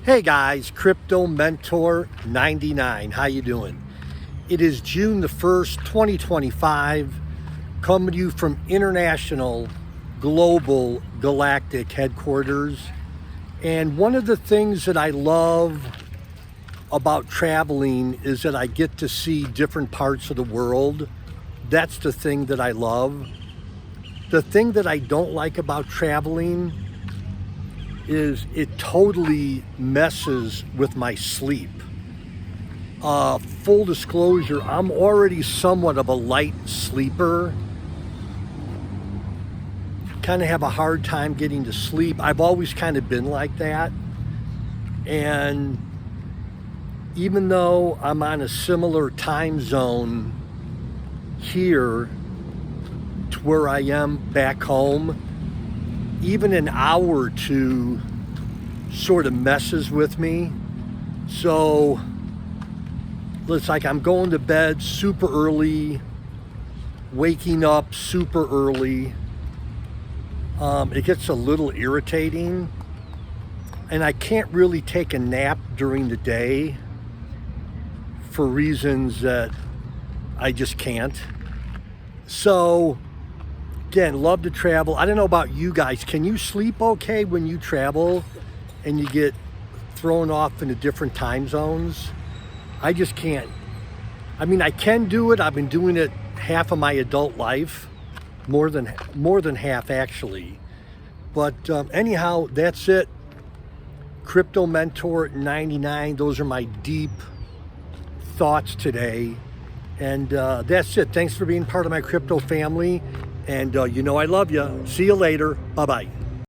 Hey guys, Crypto Mentor 99. How you doing? It is June the 1st, 2025, coming to you from international, global, galactic headquarters. And one of the things that I love about traveling is that I get to see different parts of the world. That's the thing that I love. The thing that I don't like about traveling is it totally messes with my sleep. Full disclosure, I'm already somewhat of a light sleeper. Kind of have a hard time getting to sleep. I've always kind of been like that. And even though I'm on a similar time zone here to where I am back home, even an hour or two sort of messes with me. So it's like I'm going to bed super early, waking up super early. It gets a little irritating, and I can't really take a nap during the day for reasons that I just can't. So again, love to travel. I don't know about you guys. Can you sleep okay when you travel and you get thrown off into different time zones? I just can't. I mean, I can do it. I've been doing it half of my adult life, more than half actually. But anyhow, that's it. Crypto Mentor 99. Those are my deep thoughts today. And that's it. Thanks for being part of my crypto family. And you know I love you. See you later. Bye-bye.